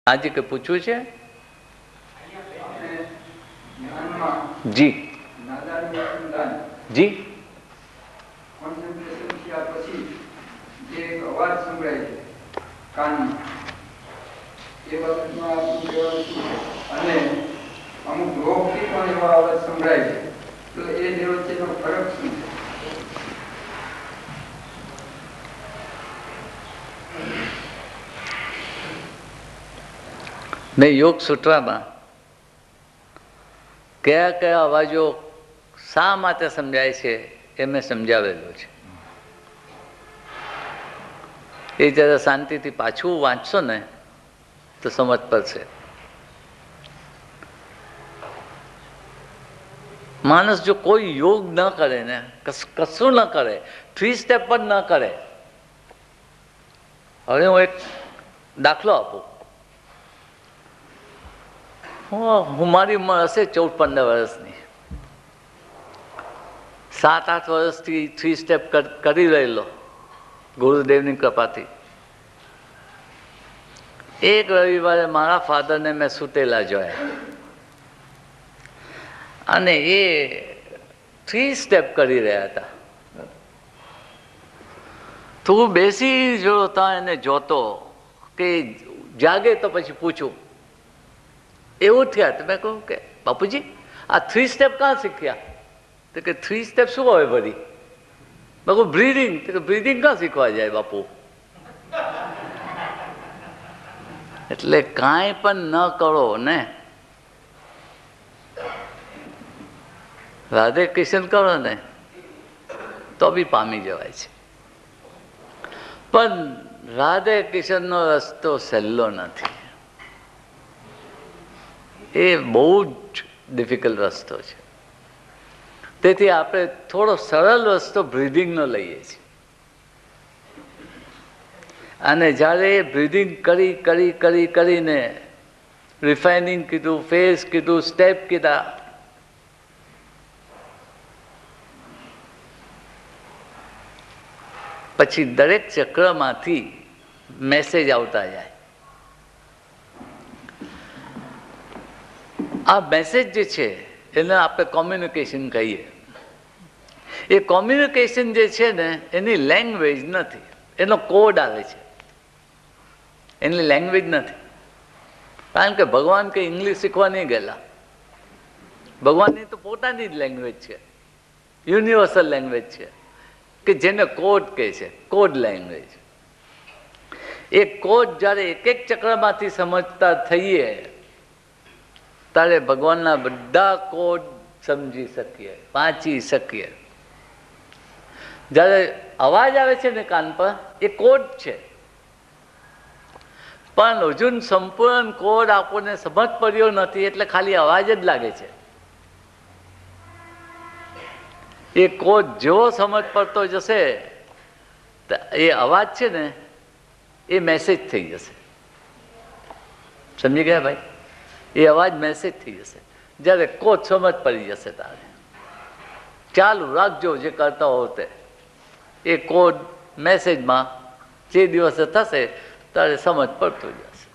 હાજી કે પૂછવું છે? જી જી પછી જે અવાજ સંભળાય છે કાનમાં, એ બાબતમાં આપણું કહેવાનું શું છે? અને અમુક રોગથી પણ એવા અવાજ સંભળાય છે, તો એ બે વચ્ચેનો ફરક શું છે? મેં યોગ સૂત્રમાં કયા કયા અવાજો શા માટે સમજાય છે એ મેં સમજાવેલું છે. એ જરા શાંતિથી પાછું વાંચશો ને તો સમજ પડશે. માણસ જો કોઈ યોગ ન કરે ને, કશું ન કરે, 3 સ્ટેપ પણ ન કરે. હવે હું એક દાખલો આપું. હું મારી ઉંમર હશે 14-15 વર્ષની, 7-8 વર્ષથી 3 સ્ટેપ કરી રહેલો ગુરુદેવની કૃપાથી. એક રવિવારે મારા ફાધરને મેં સૂતેલા જોયા અને એ 3 સ્ટેપ કરી રહ્યા હતા. તો હું બેસી જોતા એને જોતો કે જાગે તો પછી પૂછું. એવું થયા તો મેં કહું કે બાપુજી આ 3 સ્ટેપ ક્યાં શીખ્યા? તો કે 3 સ્ટેપ શું હોય વળી? મેં કહું બ્રીધિંગ. તો કે બ્રીધિંગ ક્યાં શીખવા જાય બાપુ? એટલે કાંઈ પણ ન કરો ને, રાધે કૃષ્ણ કરો ને તો બી પામી જવાય છે. પણ રાધે કૃષ્ણનો રસ્તો સહેલો નથી. એ બહુ જ ડિફિકલ્ટ રસ્તો છે. તેથી આપણે થોડો સરળ રસ્તો બ્રીધિંગનો લઈએ છીએ. અને જ્યારે બ્રીધિંગ કરીને રિફાઇનિંગ કીધું, ફેઝ કીધું, સ્ટેપ કીધા, પછી દરેક ચક્રમાંથી મેસેજ આવતા જાય. આ મેસેજ જે છે એને આપણે કોમ્યુનિકેશન કહીએ. એ કોમ્યુનિકેશન જે છે ને એની લેંગ્વેજ નથી, એનો કોડ આવે છે, એની લેંગ્વેજ નથી. કારણ કે ભગવાન કે ઇંગ્લિશ શીખવા નહીં ગયેલા. ભગવાનની તો પોતાની જ લેંગ્વેજ છે, યુનિવર્સલ લેંગ્વેજ છે, કે જેને કોડ કહે છે, કોડ લેંગ્વેજ. એ કોડ જ્યારે એક એક ચક્રમાંથી સમજતા થઈએ ત્યારે ભગવાનના બધા કોડ સમજી શકીએ, વાંચી શકીએ. જ્યારે અવાજ આવે છે ને કાન પર, એ કોડ છે, પણ હજુ સંપૂર્ણ કોડ આપણને સમજ પડ્યો નથી, એટલે ખાલી અવાજ જ લાગે છે. એ કોડ જેવો સમજ પડતો જશે એ અવાજ છે ને એ મેસેજ થઈ જશે. સમજી ગયા ભાઈ? એ અવાજ મેસેજ થઈ જશે. જ્યારે કોડ સમજ પડી જશે તારે ચાલુ રાખજો જે કરતા હો તે. એ કોડ મેસેજમાં જે દિવસે થશે ત્યારે સમજ પડતું જશે.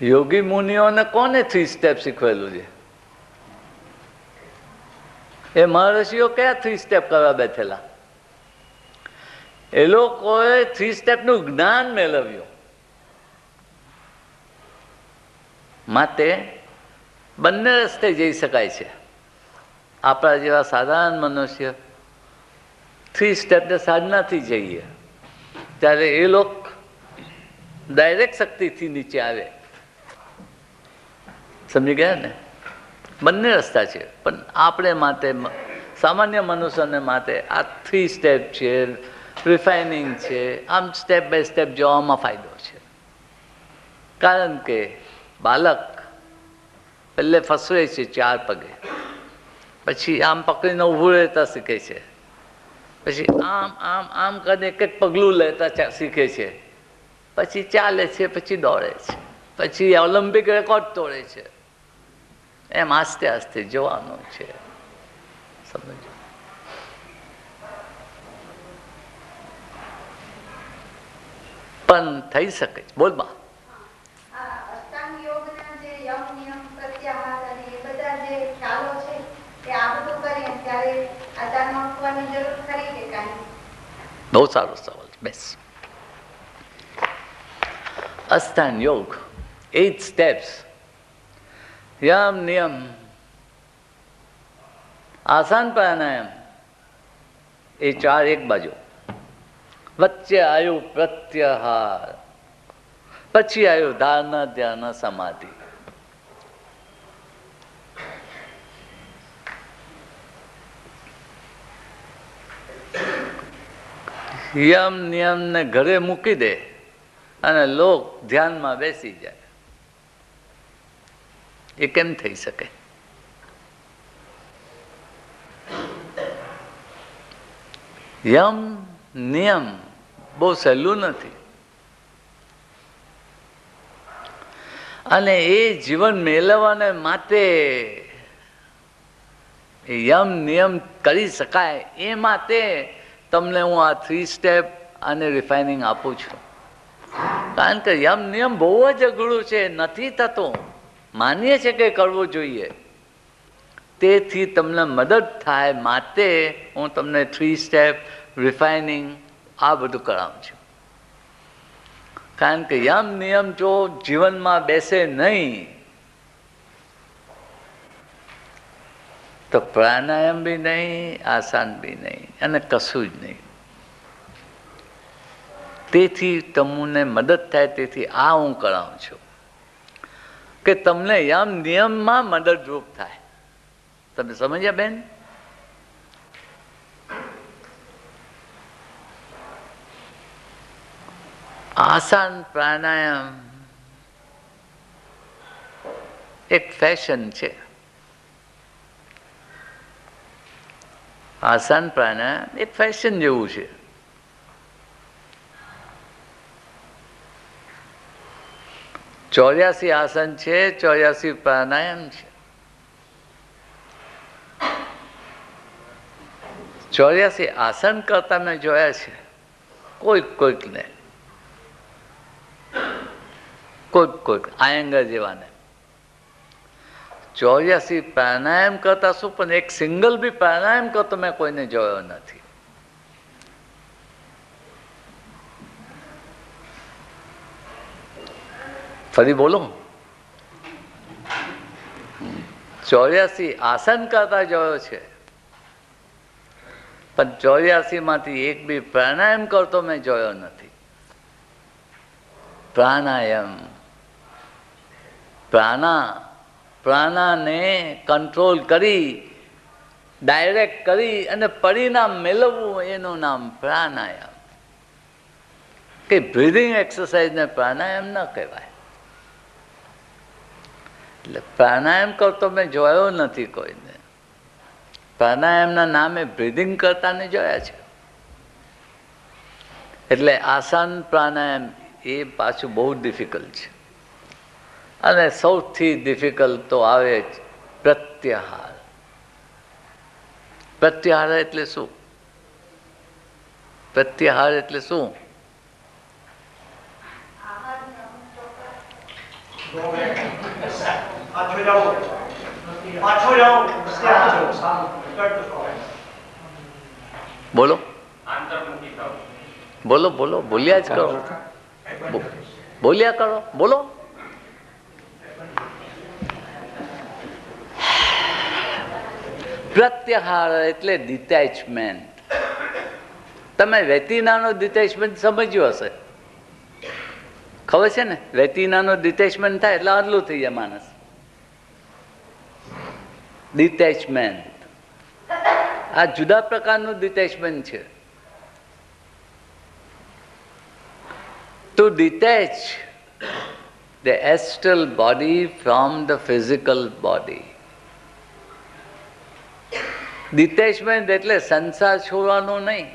યોગી મુનિઓને કોને 3 સ્ટેપ શીખવેલું છે? એ મહર્ષિઓ કયા 3 સ્ટેપ કરવા બેઠેલા? એ લોકોએ 3 સ્ટેપનું જ્ઞાન મેળવ્યું. માટે બંને રસ્તે જઈ શકાય છે. આપણા જેવા સાધારણ મનુષ્ય 3 સ્ટેપને સાધનાથી જઈએ ત્યારે એ લોકો ડાયરેક્ટ શક્તિથી નીચે આવે. સમજી ગયા ને? બંને રસ્તા છે. પણ આપણે માટે, સામાન્ય મનુષ્યને માટે આ 3 સ્ટેપ છે, રિફાઇનિંગ છે, આમ સ્ટેપ બાય સ્ટેપ જવામાં ફાયદો છે. કારણ કે બાળક પહેલે ફસવે છે 4 પગે, પછી આમ પકડીને ઊભું રહેતા શીખે છે, પછી આમ આમ આમ કરીને એક એક પગલું લેતા શીખે છે, પછી ચાલે છે, પછી દોડે છે, પછી ઓલિમ્પિક રેકોર્ડ તોડે છે. એમ આસ્તે આસ્તે જવાનું છે. સમજો? પણ થઈ શકે છે. બોલ બા. અષ્ટાંગ યોગના જે યમ નિયમ પ્રત્યાહાર અને એ બધા જે ખ્યાલો છે એ આ બધું કરીએ ત્યારે આચારમાં મૂકવાની જરૂર ખરી કે કાંઈ? બહુ સારો સવાલ. બેસ. અષ્ટાંગ યોગ 8 સ્ટેપ્સ, યમ નિયમ, આસન પ્રાણાયામ, એ 4 એક બાજુ, વચ્ચે આવ્યું પ્રત્યાહાર, પછી આવ્યું ધારણા ધ્યાન સમાધિ. યમ નિયમ ને ઘરે મૂકી દે અને લોક ધ્યાનમાં બેસી જાય. એ કેમ થઈ શકે? યમ નિયમ બહુ સહેલું નથી, અને એ જીવન મેળવવાને માટે યમ નિયમ કરી શકાય એ માટે તમને હું આ 3 સ્ટેપ અને રિફાઇનિંગ આપું છું. કારણ કે યમ નિયમ બહુ જ અઘરું છે, નથી થતું. માનીએ છીએ કે કરવું જોઈએ, તેથી તમને મદદ થાય માટે હું તમને 3 સ્ટેપ રિફાઇનિંગ આ બધું કરાવું છું. કારણ કે યમ નિયમ જો જીવનમાં બેસે નહીં તો પ્રાણાયામ બી નહીં, આસન બી નહીં, અને કશું જ નહીં. તેથી તમને મદદ થાય, તેથી આ હું કરાવું છું કે તમને યમ નિયમમાં મદદરૂપ થાય. તમે સમજ્યા બેન? આસન પ્રાણાયામ એક ફેશન છે. આસન પ્રાણાયામ એક ફેશન જેવું છે. ચોર્યાસી આસન છે, 84 પ્રાણાયામ છે. 84 આસન કરતા મેં જોયા છે કોઈકને, કોઈક આયંગર જેવાને. 84 પ્રાણાયામ કરતા શું, પણ એક સિંગલ બી પ્રાણાયામ કરતો મેં કોઈને જોયો નથી. ફરી બોલો. 84 આસન કરતા જોયો છે, પણ 84 માંથી એક બી પ્રાણાયામ કરતો મેં જોયો નથી. પ્રાણાયામ, પ્રાણાને કંટ્રોલ કરી, ડાયરેક્ટ કરી અને પરિણામ મેળવવું, એનું નામ પ્રાણાયામ. કે બ્રીધિંગ એક્સરસાઇઝને પ્રાણાયામ ન કહેવાય. એટલે પ્રાણાયામ કરતો મેં જોયો નથી કોઈને. પ્રાણાયામના નામે બ્રીધિંગ કરતાને જોયા છે. એટલે આસન પ્રાણાયામ એ પાછું બહુ ડિફિકલ્ટ છે. અને સૌથી ડિફિકલ્ટ તો આવે જ પ્રત્યાહાર. પ્રત્યાહાર એટલે શું? પ્રત્યાહાર એટલે શું? બોલો બોલો બોલો, બોલ્યા જ કરો, બોલ્યા કરો, બોલો. પ્રત્યાહાર એટલે ડિટેચમેન્ટ. તમે રેટિનાનો ડિટેચમેન્ટ સમજ્યો હશે, ખબર છે ને? રેટિનાનો ડિટેચમેન્ટ થાય એટલે આટલું થઈ જાય માણસ. ડિટેચમેન્ટ આ જુદા પ્રકારનું ડિટેચમેન્ટ છે. To detach the astral body from the physical body. Detachment એટલે સંસાર છોડવાનું નહીં,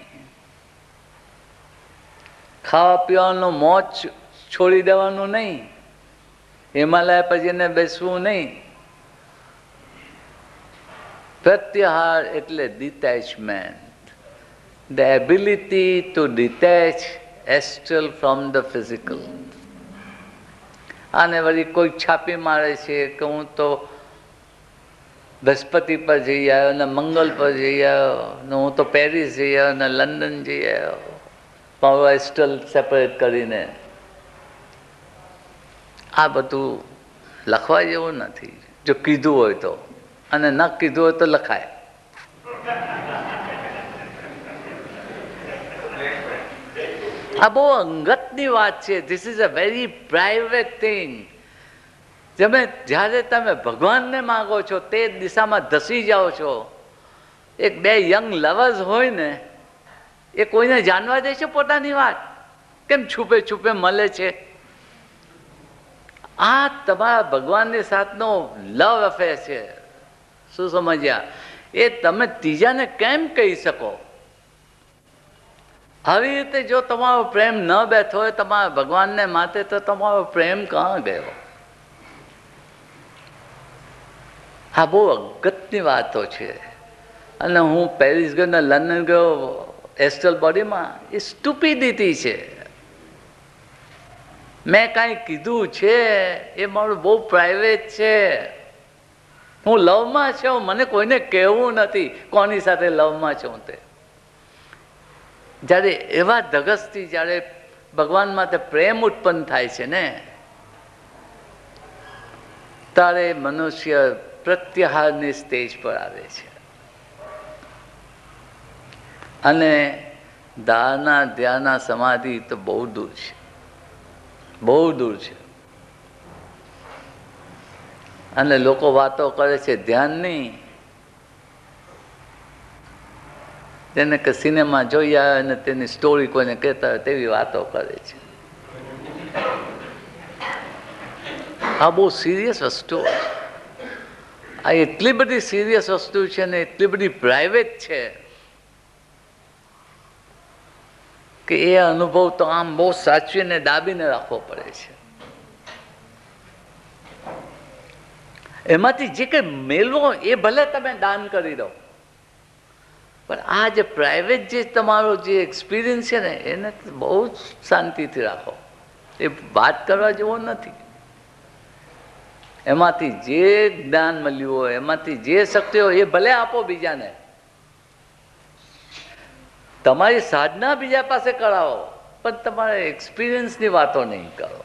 ખાવા પીવાનું મોજ છોડી દેવાનું નહીં, હિમાલય પછીને બેસવું નહીં. પ્રત્યાહાર એટલે detachment, the ability to detach astral from the physical. આને વળી કોઈ છાપી મારે છે કે હું તો બૃહસ્પતિ પર જઈ આવ્યો ને મંગળ પર જઈ આવ્યો ને હું તો પેરિસ જઈ આવ્યો ને લંડન જઈ આવ્યો, મારું એસ્ટ્રલ સેપરેટ કરીને. આ બધું લખવા જેવું નથી, જો કીધું હોય તો, અને ન કીધું હોય તો લખાય. આ બહુ અંગતની વાત છે. This is a very private thing. જ્યારે તમે ભગવાનને માગો છો તે દિશામાં ધસી જાઓ છો. એક બે યંગ લવર્સ હોય ને, એ કોઈને જાણવા દે છે પોતાની વાત? કેમ છુપે છુપે મળે છે? આ તમારા ભગવાનની સાથનો લવ અફેર છે. શું સમજ્યા? એ તમે ત્રીજાને કેમ કહી શકો? આવી રીતે જો તમારો પ્રેમ ન બેઠો હોય તમારા ભગવાનને માટે, તો તમારો પ્રેમ ક્યાં ગયો? આ બહુ અગત્યની વાતો છે. અને હું પેરિસ ગયો ને લંડન ગયો એસ્ટ્રલ બોડીમાં, એ સ્ટુપિડિટી છે. મેં કાંઈ કીધું છે એ મારું બહુ પ્રાઇવેટ છે. હું લવમાં છું, મને કોઈને કહેવું નથી કોની સાથે લવમાં છું તે. જ્યારે એવા ધગસથી જ્યારે ભગવાન માટે પ્રેમ ઉત્પન્ન થાય છે ને, ત્યારે મનુષ્ય પ્રત્યાહારની સ્ટેજ પર આવે છે. અને ધારણા ધ્યાના સમાધિ તો બહુ દૂર છે, બહુ દૂર છે. અને લોકો વાતો કરે છે ધ્યાનની, તેને કે સિનેમા જોઈ આવે અને તેની સ્ટોરી કોઈને કહેતા હોય તેવી વાતો કરે છે. આ બહુ સિરિયસ વસ્તુ. આ એટલી બધી સિરિયસ વસ્તુ છે ને એટલી બધી પ્રાઇવેટ છે કે એ અનુભવ તો આમ બહુ સાચવીને દાબીને રાખવો પડે છે. એમાંથી જે કંઈ મેળવો એ ભલે તમે દાન કરી દો, પણ આ જે પ્રાઇવેટ જે તમારો જે એક્સપિરિયન્સ છે ને એને બહુ જ શાંતિથી રાખો. એ વાત કરવા જેવો નથી. એમાંથી જે જ્ઞાન મળ્યું હોય, એમાંથી જે શક્તિ હોય એ ભલે આપો બીજાને. તમારી સાધના બીજા પાસે કરાવો, પણ તમારા એક્સપિરિયન્સની વાતો નહીં કરો.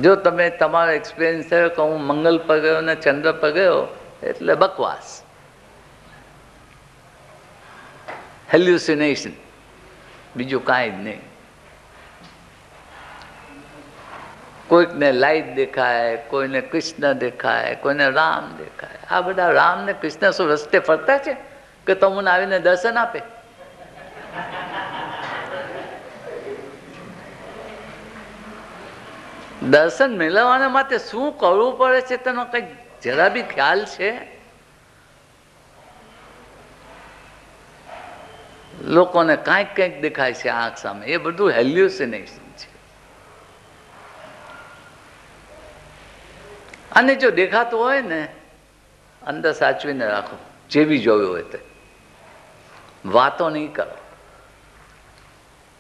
જો તમે તમારો એક્સપિરિયન્સ થયો કે હું મંગળ પર ગયો ને ચંદ્ર પર ગયો, એટલે બકવાસ, હેલ્યુસિનેશન, બીજું કાંઈ જ નહીં. કોઈકને લાઈટ દેખાય, કોઈને કૃષ્ણ દેખાય, કોઈને રામ દેખાય. આ બધા રામ ને કૃષ્ણ શું રસ્તે ફરતા છે કે તમને આવીને દર્શન આપે? દર્શન મેળવવાના માટે શું કરવું પડે છે તેનો કંઈક જરા બી ખ્યાલ છે? લોકોને કાંઈક કંઈક દેખાય છે આંખ સામે, એ બધું હેલ્યુસિનેશન છે. અને જો દેખાતું હોય ને, અંદર સાચવીને રાખો, જે બી જોયું હોય તે. વાતો નહીં કરો,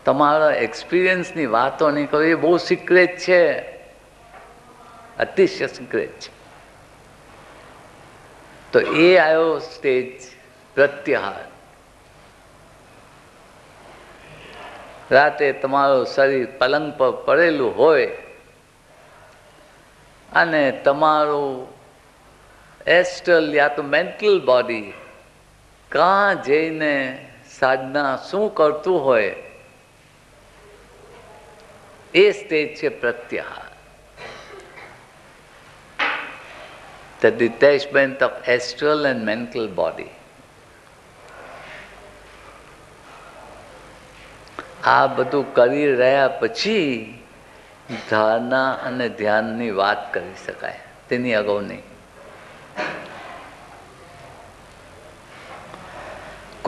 તમારા એક્સપિરિયન્સની વાતો નહીં કરો. એ બહુ સિક્રેટ છે, અતિશય સિક્રેટ છે. તો એ આવ્યો સ્ટેજ પ્રત્યાહાર. રાતે તમારું શરીર પલંગ પર પડેલું હોય અને તમારું એસ્ટ્રલ યા તો મેન્ટલ બોડી કાં જઈને સાધના શું કરતું હોય, એ સ્ટેજ છે પ્રત્યાહાર. The detachment of astral and mental body. આ બધું કરી રહ્યા પછી ધારણા અને ધ્યાનની વાત કરી શકાય, તેની અગાઉ નહીં.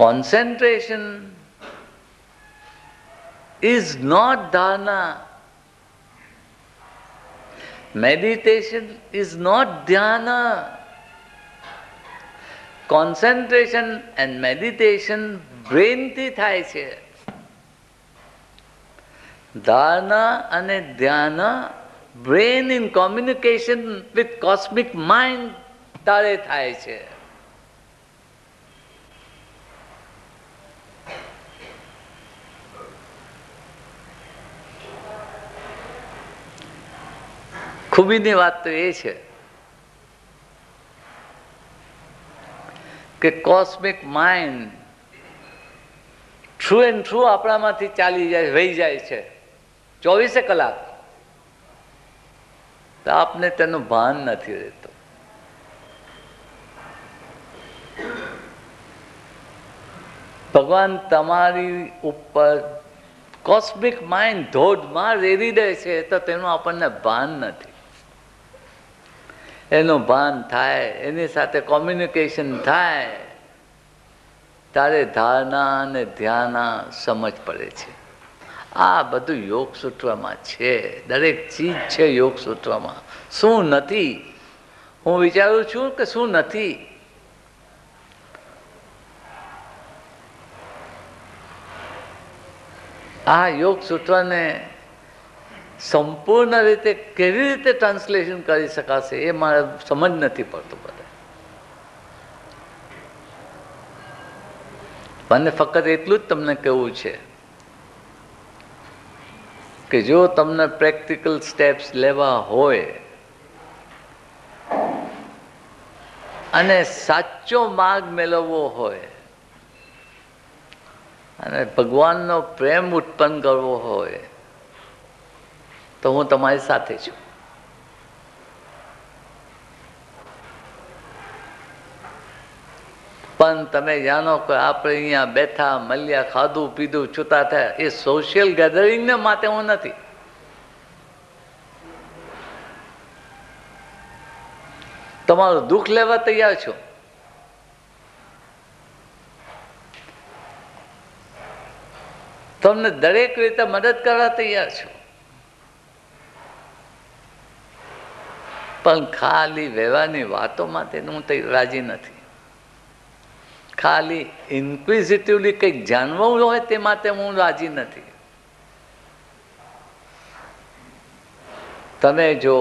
Concentration is not dharana. Meditation is not dhyana. Concentration and meditation બ્રેનથી થાય છે. ધારણા અને ધ્યાન brain in communication with cosmic mind તારે થાય છે. ખૂબીની વાત તો એ છે કે cosmic mind through and through આપણામાંથી ચાલી જાય, વહી જાય છે 24 કલાક. તો આપને તેનું ભાન નથી રહેતું. ભગવાન તમારી ઉપર કોસ્મિક માઇન્ડ ધોધમાર રેડી દે છે તો તેનું આપણને ભાન નથી. એનું ભાન થાય, એની સાથે કોમ્યુનિકેશન થાય ત્યારે ધારણા અને ધ્યાન સમજ પડે છે. આ બધું યોગ સૂત્રમાં છે. દરેક ચીજ છે યોગ સૂત્રમાં. શું નથી હું વિચારું છું કે શું નથી. આ યોગ સૂત્રને સંપૂર્ણ રીતે કેવી રીતે ટ્રાન્સલેશન કરી શકાશે એ મારે સમજ નથી પડતું. બધા મને ફક્ત એટલું જ તમને કહેવું છે કે જો તમને પ્રેક્ટિકલ સ્ટેપ્સ લેવા હોય અને સાચો માર્ગ મેળવવો હોય અને ભગવાનનો પ્રેમ ઉત્પન્ન કરવો હોય તો હું તમારી સાથે છું. પણ તમે જાણો કે આપણે અહીંયા બેઠા, મળ્યા, ખાધું પીધું, છૂટા થયા, એ સોશિયલ ગેધરિંગને માટે હું નથી. તમારું દુઃખ લેવા તૈયાર છું. તમને દરેક રીતે મદદ કરવા તૈયાર છું. પણ ખાલી વ્યવહારની વાતો માટે હું રાજી નથી. ખાલી ઇન્ક્વિઝિટિવલી કંઈક જાણવું હોય તે માટે હું રાજી નથી. તમે જો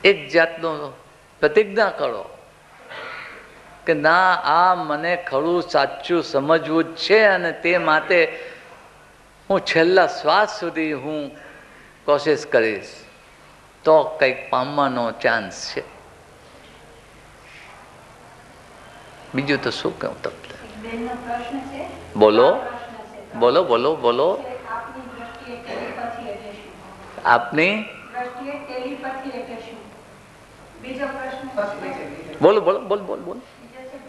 એક જાતનો પ્રતિજ્ઞા કરો કે ના, આ મને ખરું સાચું સમજવું જ છે અને તે માટે હું છેલ્લા શ્વાસ સુધી હું કોશિશ કરીશ, તો કંઈક પામવાનો ચાન્સ છે. બીજું તો શું કહું તમને? બોલો બોલો બોલો બોલો. આપની બોલો બોલો બોલ બોલ બોલ.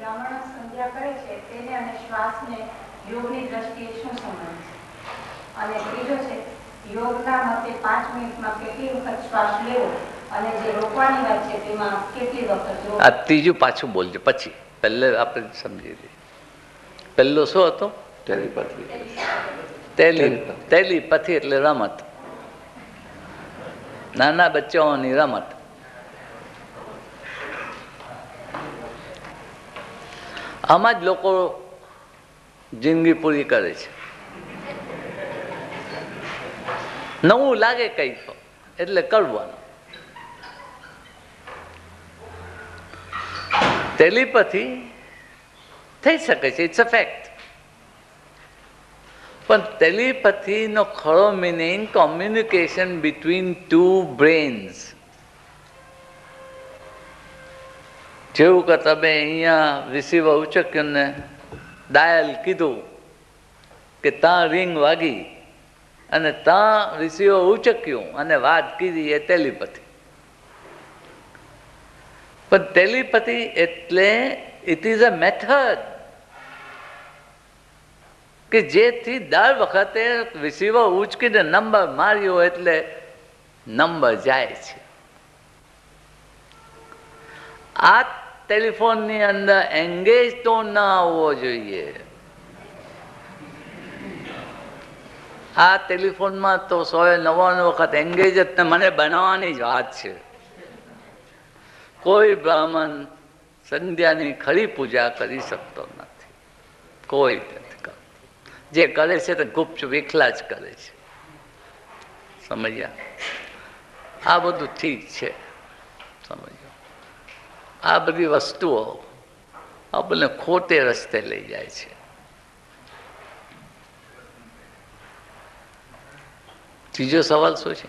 બ્રાહ્મણો સંધ્યા કરે છે તેને અને શ્વાસને યોગની દ્રષ્ટિએ શું સંબંધ છે? અને ત્રીજો છે યોગના મતે 5 મિનિટમાં કેટલી વખત શ્વાસ લેવો અને જે રોકવાની વાત છે તેમાં કેટલી વખત? આ ત્રીજું પાછું બોલજો, પછી પહેલે આપણે સમજી લઈએ. પહેલો શું હતો? ટેલિપથી એટલે રમત, નાના બચ્ચાઓની રમત. આમાં જ લોકો જિંદગી પૂરી કરે છે. નવું લાગે કંઈક એટલે કરવાનું. ટેલિપથી થઈ શકે છે, ઇટ્સ અ ફેક્ટ. પણ ટેલિપથીનો ખરો મિનિંગ કોમ્યુનિકેશન બિટવીન ટુ બ્રેન્સ. જેવું કે તમે અહીંયા રિસીવર ઉચક્યું ને ડાયલ કીધું કે ત્યાં રિંગ વાગી અને ત્યાં રિસીવર ઉચક્યું અને વાત કીધી, એ ટેલિપથી. પણ ટેલિપથી એટલે ઇટ ઇઝ અ મેથડ કે જેથી દર વખતે રિસીવર ઉચકીને નંબર માર્યો એટલે નંબર જાય છે. આ ટેલિફોનની અંદર એંગેજ તો ના આવવો જોઈએ. આ ટેલિફોનમાં તો 199 વખત એંગેજ જ મને બનાવવાની જ વાત છે. કોઈ બ્રાહ્મણ સંધ્યાની ખરી પૂજા કરી શકતો નથી, કોઈ નથી કરતો. જે કરે છે તે ગુપચુપ એકલા જ કરે છે. સમજ્યા? આ બધું ઠીક છે, સમજ્યા? આ બધી વસ્તુઓ આપણને ખોટે રસ્તે લઈ જાય છે. ત્રીજો સવાલ શું છે?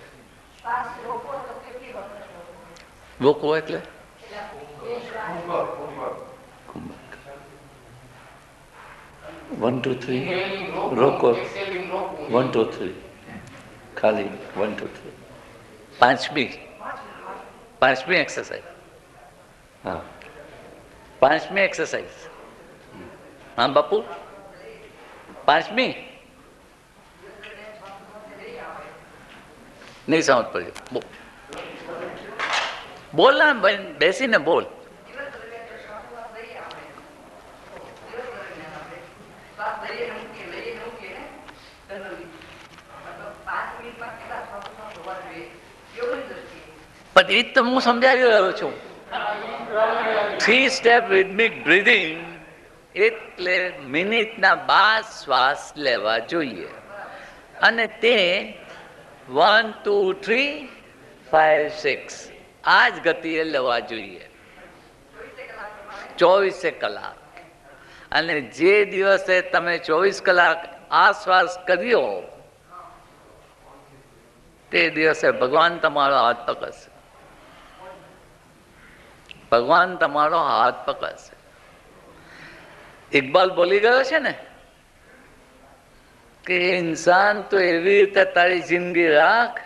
રોકો એટલે 1 2 3 રોકો 1 2 3 ખાલી 1 2 3 પાંચમી એક્સરસાઇઝ. હા, પાંચમી એક્સરસાઇઝ. હા બાપુ, પાંચમી નહીં સમજ પડ્યું. બોલ ના બેસીને બોલ. પણ એ તો હું સમજાવી રહ્યો છું. 3 સ્ટેપ રિધમિક બ્રીધિંગ એટલે મિનિટના 12 શ્વાસ લેવા જોઈએ અને તે 1 2 3 5 6 આ જ ગતિએ લેવા જોઈએ 24 કલાક. અને જે દિવસે તમે 24 કલાક આ શ્વાસ કર્યો તે દિવસે ભગવાન તમારો હાથ પકડશે. ભગવાન તમારો હાથ પકડશે. ઇકબાલ બોલી ગયો છે ને કે ઇન્સાન તો એવી રીતે તારી જિંદગી રાખ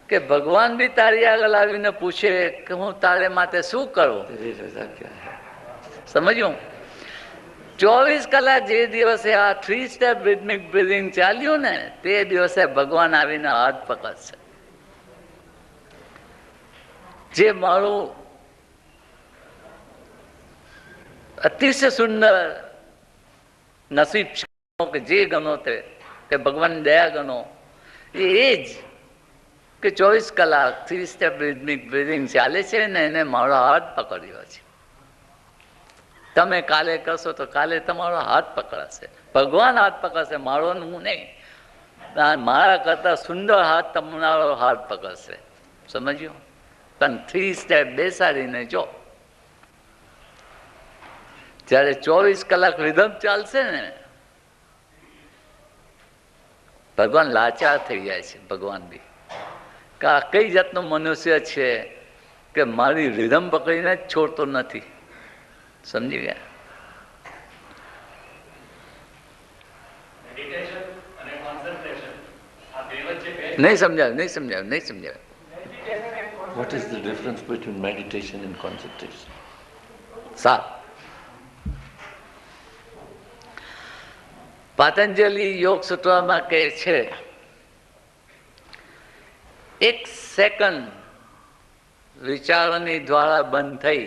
કે ભગવાન બી તારી આગળ આવીને પૂછે કે હું તારે માટે શું કરું. સમજ્યું? 24 કલાક જે દિવસે આ 3 સ્ટેપ રિધમિક બ્રીધિંગ ચાલ્યું ને તે દિવસે ભગવાન આવીને હાથ પકડશે. જે મારું અતિશય સુંદર નસીબ છે કે જે ગણો તે કે ભગવાન દયા ગણો એ જ કે 24 કલાક 3 સ્ટેપ રિધમિક બ્રીધિંગ ચાલે છે ને એને મારો હાથ પકડ્યો છે. તમે કાલે કરશો તો કાલે તમારો હાથ પકડાશે. ભગવાન હાથ પકડશે, મારો હું નહીં. મારા કરતા સુંદર હાથ તમારો હાથ પકડશે. સમજ્યો? પણ 3 સ્ટેપ બેસાડીને જો જ્યારે 24 કલાક રિધમ ચાલશે ને ભગવાન લાચાર થઈ જાય છે. ભગવાન બી કે આ કઈ જાતનો મનુષ્ય છે કે મારી રિધમ પકડીને જ છોડતો નથી. સમજી ગયા? નહીં સમજાવ્યું. What is the difference between meditation and concentration? Patanjali યોગ સૂત્રમાં કહે છે 1 સેકન્ડ વિચારોની દ્વારા બંધ થઈ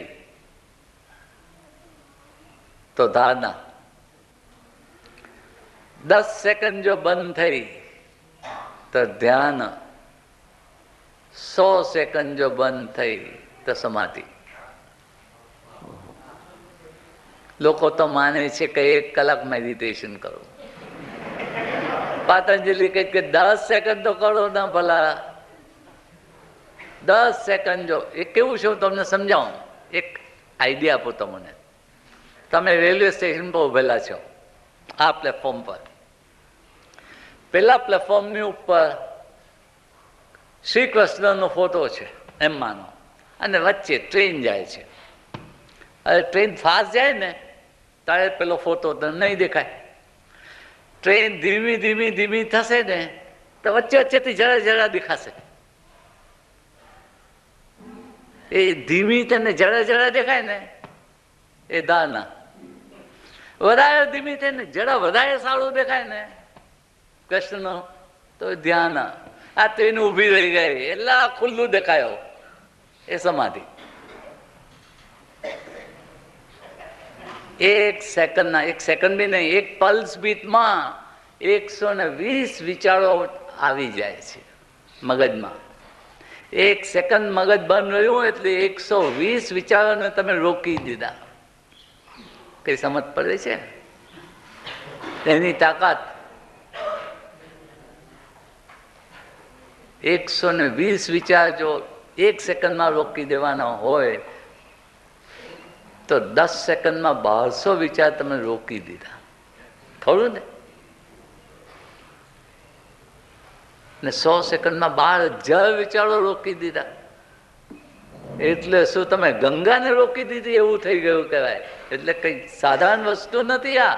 તો ધારણા, 10 સેકન્ડ જો બંધ થઈ તો ધ્યાન, 100 સેકન્ડ જો બંધ થઈ તો સમાધિ. લોકો તો માને છે કે 1 કલાક મેડિટેશન કરો. પતંજલિ કહે કે 10 સેકન્ડ તો કરો ના ભલા. 10 સેકન્ડ જો એ કેવું છે હું તમને સમજાવું. એક આઈડિયા આપો તમને. તમે રેલવે સ્ટેશન પર ઉભેલા છો આ પ્લેટફોર્મ પર. પેલા પ્લેટફોર્મની ઉપર શ્રી કૃષ્ણનો ફોટો છે એમ માનો અને વચ્ચે ટ્રેન જાય છે. હવે ટ્રેન ફાસ્ટ જાય ને ત્યારે પેલો ફોટો નહીં દેખાય. ટ્રેન ધીમી થશે ને તો વચ્ચેથી જરા દેખાશે. એ ધીમી થઈને જરા દેખાય ને એ ધારણા. વધારે ધીમી થઈને જરા વધારે સારું દેખાય ને કૃષ્ણ તો ધ્યાન. આ ટ્રેન ઊભી રહી ગઈ એટલે ખુલ્લું દેખાયો એ સમાધિ. 1 સેકન્ડ બી નહીં, 1 પલ્સ બીટમાં 120 વિચારો આવી જાય છે મગજમાં. 1 સેકન્ડ મગજ બંધ રહ્યું એટલે 120 વિચારોને તમે રોકી દીધા. કઈ સમજ પડે છે? એની તાકાત 120 વિચાર જો 1 સેકન્ડમાં રોકી દેવાના હોય તો 10 સેકન્ડમાં 1200 વિચાર તમે રોકી દીધા, ખરું ને? ને 100 સેકન્ડમાં 12,000 વિચારો રોકી દીધા. એટલે શું તમે ગંગાને રોકી દીધી એવું થઈ ગયું કહેવાય. એટલે કઈ સાધારણ વસ્તુ નથી આ,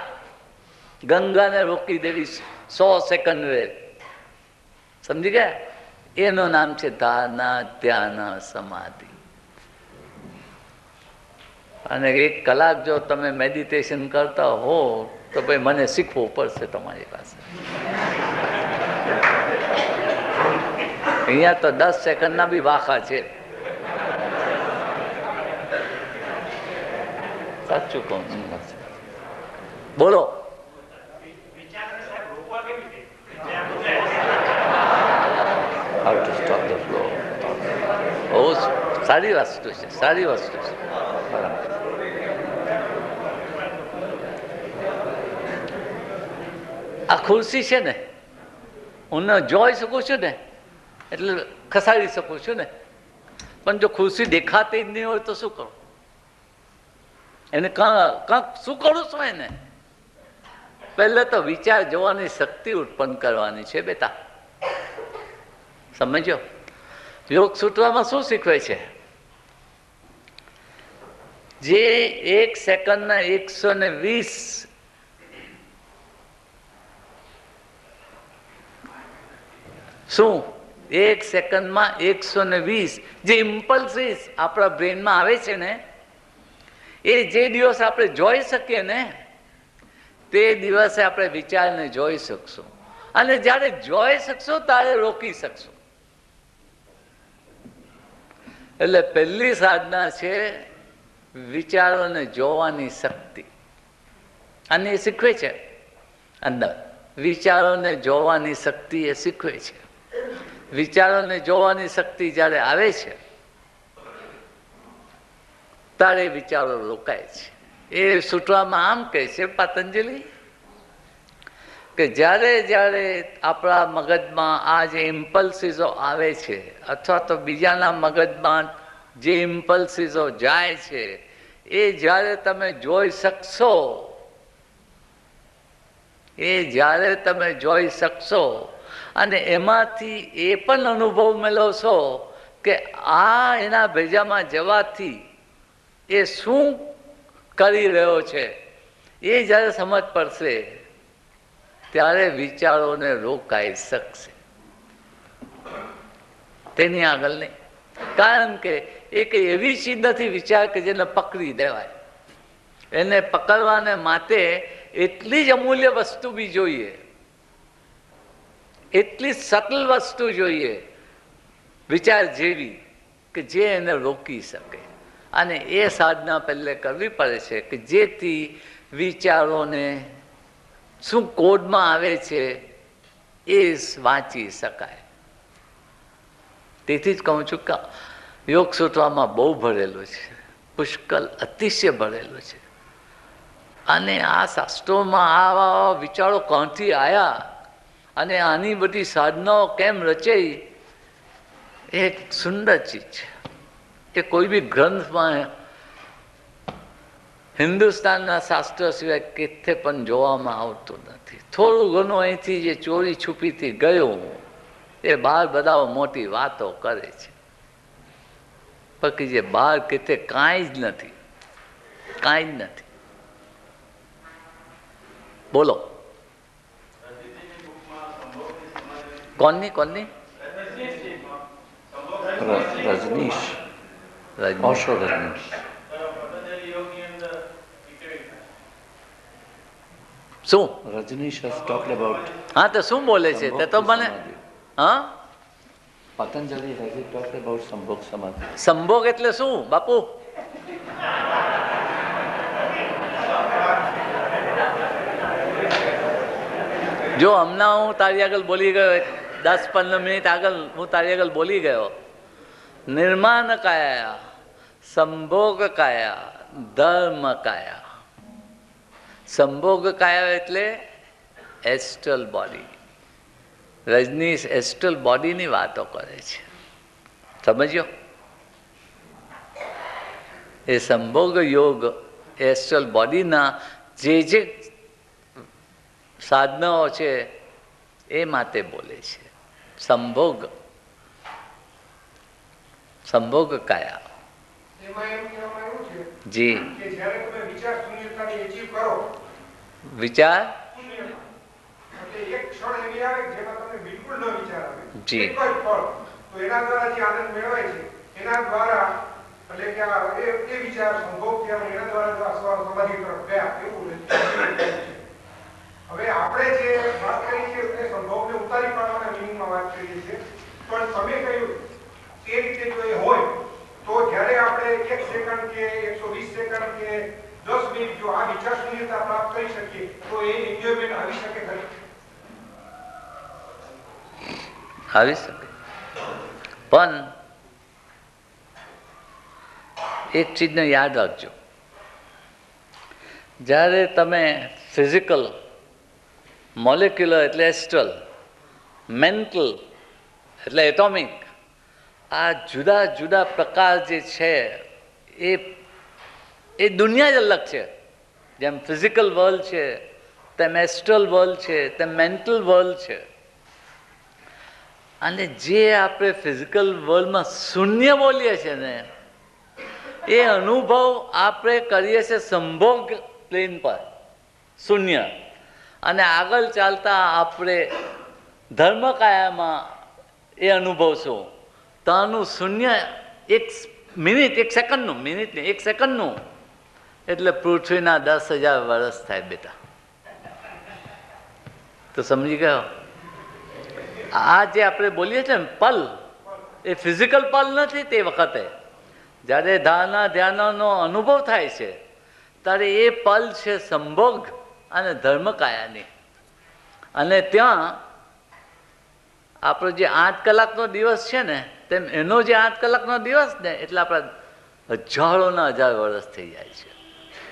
ગંગાને રોકી દેવી 100 સેકન્ડ રે. સમજી ગયા? એનું નામ છે ધારણા, ધ્યાન, સમાધિ. અને 1 કલાક જો તમે મેડિટેશન કરતા હો તો ભાઈ મને શીખવું પડશે તમારી પાસે. અહીંયા તો 10 સેકન્ડના બી વાખા છે. સાચું કહું છું. બોલો. How to stop the flow. બહુ સારી વસ્તુ છે, સારી વસ્તુ છે. આ ખુરશી છે ને, હું જોઈ શકું છું ને એટલે ખસાડી શકું છું ને, પણ જો ખુરશી દેખાતી જ નહીં હોય તો શું કરું? એને કાંક શું કરું છું? એને પહેલે તો વિચાર જોવાની શક્તિ ઉત્પન્ન કરવાની છે બેટા. સમજો? યોગ સૂત્રમાં શું શીખવે છે? જે 1 સેકન્ડના 120 શું 1 સેકન્ડમાં 120 જે ઇમ્પલ્સિસ આપણા બ્રેનમાં આવે છે ને, એ જે દિવસ આપણે જોઈ શકીએ ને તે દિવસે આપણે વિચારને જોઈ શકશું. અને જ્યારે જોઈ શકશું ત્યારે રોકી શકશું. એટલે પહેલી સાધના છે વિચારોને જોવાની શક્તિ. અને એ શીખવે છે અંદર. વિચારોને જોવાની શક્તિ એ શીખવે છે. વિચારોને જોવાની શક્તિ જ્યારે આવે છે ત્યારે વિચારો રોકાય છે. એ સૂત્રમાં આમ કહે છે પતંજલિ કે જ્યારે જ્યારે આપણા મગજમાં આ જે ઇમ્પલ્સિસો આવે છે અથવા તો બીજાના મગજમાં જે ઇમ્પલ્સિસો જાય છે એ જ્યારે તમે જોઈ શકશો, એ જ્યારે તમે જોઈ શકશો અને એમાંથી એ પણ અનુભવ મેળવશો કે આ એના ભેજામાં જવાથી એ શું કરી રહ્યો છે, એ જ્યારે સમજ પડશે ત્યારે વિચારોને રોકાઈ શકશે. તેની આગળ નહીં. કારણ કે એ કઈ એવી ચીજ નથી વિચાર કે જેને પકડી દેવાય. એને પકડવાને માટે એટલી જ અમૂલ્ય વસ્તુ બી જોઈએ, એટલી સટલ વસ્તુ જોઈએ વિચાર જેવી કે જે એને રોકી શકે. અને એ સાધના પહેલે કરવી પડે છે કે જેથી વિચારોને શું કોડમાં આવે છે એ વાંચી શકાય. તેથી જ કહું છું કે યોગ સૂત્રમાં બહુ ભરેલું છે, પુષ્કળ અતિશય ભરેલું છે. અને આ શાસ્ત્રોમાં આવા વિચારો કોણથી આવ્યા અને આની બધી સાધનાઓ કેમ રચાઈ, એક સુંદર ચીજ છે. એ કોઈ બી ગ્રંથમાં હિન્દુસ્તાનના શાસ્ત્ર સિવાય કેથે પણ જોવામાં આવતું નથી. થોડું ઘણું અહીંથી જે ચોરી છુપીથી ગયું એ બહાર બધા મોટી વાતો કરે છે, બાકી જે બહાર કેથે કાંઈ જ નથી, કાંઈ જ નથી. બોલો. કોની કોની? રજનીશ. ઓશો રજનીશ. શું Rajneesh has talked about. હા તો શું બોલે છે તે તો મને. હા, Patanjali has he talked about Sambhog Samadhi? સંભોગ એટલે શું બાપુ? જો હમણાં હું તારી આગળ બોલી ગયો 10-15 મિનિટ આગળ હું તારી આગળ બોલી ગયો, નિર્માણ કાયા, સંભોગ કાયા, ધર્મ કાયા. સંભોગ કાયા એટલે એસ્ટ્રલ બોડી. રજનીશ એસ્ટ્રલ બોડીની વાતો કરે છે, સમજ્યો? એ સંભોગ યોગ એસ્ટ્રલ બોડીના જે સાધનાઓ છે એ માટે બોલે છે. સંભોગ કાયા. એમાં એમ કહેવામાં આવ્યું છે જી. કે જ્યારે તમે વિચાર શૂન્યતાને achieve કરો, વિચાર શૂન્યતા, એટલે એક ક્ષણ એવી આવે કે જેમાં તમને બિલકુલ ન વિચાર આવે, જી. એક જ પળ, તો એના દ્વારા જે આનંદ મેળવાય છે એના દ્વારા, એટલે કે એ વિચાર સંભોગ થયા અને એના દ્વારા જો આ સમાધિ તરફ ગયા એવું છે. હવે આપણે જે વાત કરી છે એ સંભોગને ઉતારી પાડવાના મિનિંગમાં વાત કરીએ છીએ, પણ તમે કહ્યું એ રીતે જો એ હોય તો જ્યારે આપણે 1 સેકન્ડ કે 120 સેકન્ડ કે 10 મિનિટ જો આ વિચાર શૂન્યતા પ્રાપ્ત કરી શકીએ તો એ એન્જોયમેન્ટ આવી શકે ખરી? આવી શકે. પણ એક ચીજને યાદ રાખજો, જ્યારે તમે ફિઝિકલ, મોલેક્યુલર એટલે એસ્ટ્રલ, મેન્ટલ એટલે એટોમિક, આ જુદા જુદા પ્રકાર જે છે એ દુનિયા જ અલગ છે. જેમ ફિઝિકલ વર્લ્ડ છે, તેમ એસ્ટ્રલ વર્લ્ડ છે, તેમ મેન્ટલ વર્લ્ડ છે. અને જે આપણે ફિઝિકલ વર્લ્ડમાં શૂન્ય બોલીએ છીએ ને, એ અનુભવ આપણે કરીએ છીએ સંભોગ પ્લેન પર, શૂન્ય. અને આગળ ચાલતા આપણે ધર્મકાયામાં એ અનુભવશું તાનું શૂન્ય 1 મિનિટ, 1 સેકન્ડનું, મિનિટ નહીં 1 સેકન્ડનું, એટલે પૃથ્વીના 10,000 વર્ષ થાય બેટા. તો સમજી ગયો? આ જે આપણે બોલીએ છીએ ને પલ, એ ફિઝિકલ પલ નથી. તે વખતે જ્યારે ધારણા ધ્યાનનો અનુભવ થાય છે ત્યારે એ પલ છે સંભોગ અને ધર્મકાયાની. અને ત્યાં આપણો જે 8 કલાકનો દિવસ છે ને, તેમ એનો જે 8 કલાકનો દિવસ ને, એટલે આપણા હજારોના હજાર વર્ષ થઈ જાય છે.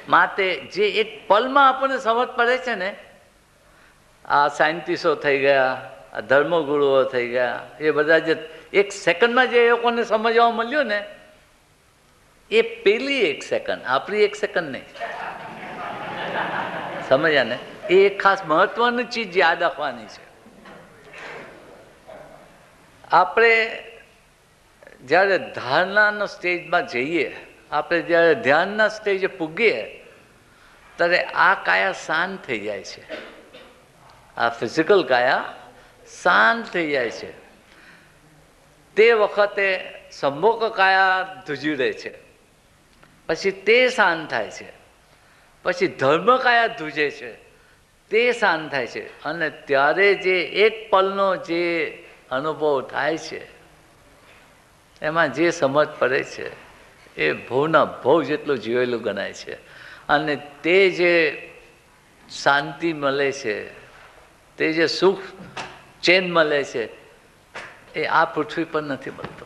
માટે જે એક પલમાં આપણને સમજ પડે છે ને, આ સાયન્ટિસ્ટો થઈ ગયા, આ ધર્મગુરુઓ થઈ ગયા, એ બધા જે 1 સેકન્ડમાં જે એ લોકોને સમજવા મળ્યું ને, એ પેલી 1 સેકન્ડ, આપણી 1 સેકન્ડ નહીં. સમજ્યા ને? એ એક ખાસ મહત્વની ચીજ યાદ રાખવાની છે. આપણે જ્યારે ધારણાના સ્ટેજમાં જઈએ, આપણે જ્યારે ધ્યાનના સ્ટેજે પૂગીએ, ત્યારે આ કાયા શાંત થઈ જાય છે. આ ફિઝિકલ કાયા શાંત થઈ જાય છે. તે વખતે સંભોગ કાયા ધ્રુજી રહે છે, પછી તે શાંત થાય છે, પછી ધર્મ કાયા ધ્રુજે છે, તે શાંત થાય છે. અને ત્યારે જે એક પલનો જે અનુભવ થાય છે, એમાં જે સમજ પડે છે એ ભવના ભવ જેટલું જીવેલું ગણાય છે. અને તે જે શાંતિ મળે છે, તે જે સુખ ચેન મળે છે, એ આ પૃથ્વી પર નથી મળતો.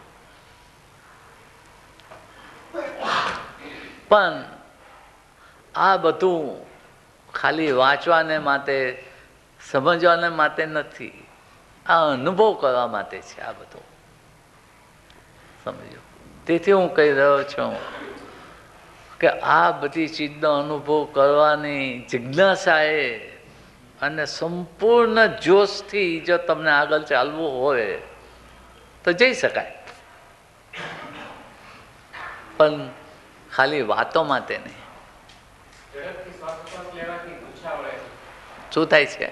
પણ આ બધું ખાલી વાંચવાને માટે, સમજવાને માટે નથી, આ અનુભવ કરવા માટે છે આ બધું. સમજો? તેથી હું કહી રહ્યો છું કે આ બધી ચીજનો અનુભવ કરવાની જિજ્ઞાસાએ અને સંપૂર્ણ જોશથી જો તમને આગળ ચાલવું હોય તો જઈ શકાય, પણ ખાલી વાતો માટે નહીં. શું થાય છે?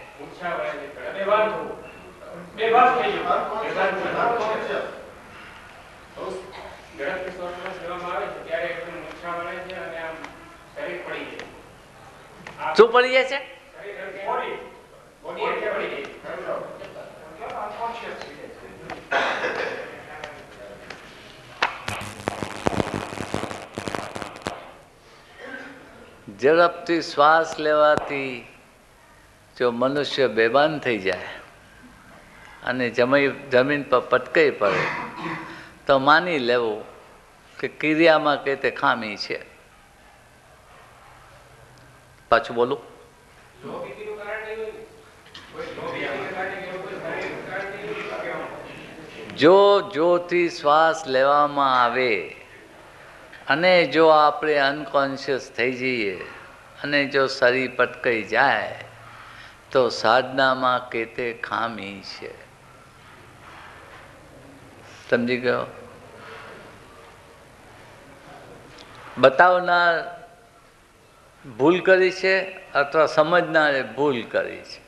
શું પડી જાય છે? ઝડપથી શ્વાસ લેવાથી જો મનુષ્ય બેભાન થઈ જાય અને જમીન પર પટકાઈ પડે તો માની લેવું કે ક્રિયામાં કે તે ખામી છે. પાછું બોલું? જો જોથી શ્વાસ લેવામાં આવે અને જો આપણે અનકોન્શિયસ થઈ જઈએ અને જો શરીર પટકાઈ જાય તો સાધનામાં કેતે ખામી છે. સમજી ગયો? બતાવનાર ભૂલ કરી છે અથવા સમજનારે ભૂલ કરી છે.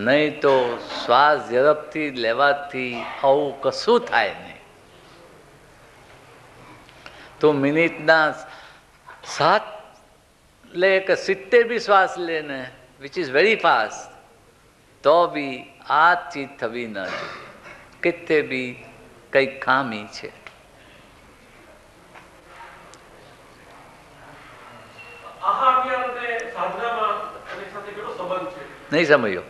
નહીં તો શ્વાસ ઝડપથી લેવાથી આવું કશું થાય નહીં. તો મિનિટના 7 લે કે 70 બી શ્વાસ લે ને, વિચ ઇઝ વેરી ફાસ્ટ, તો બી આ ચીજ થવી ન જોઈએ. કિતે બી કંઈક ખામી છે. નહીં સમજો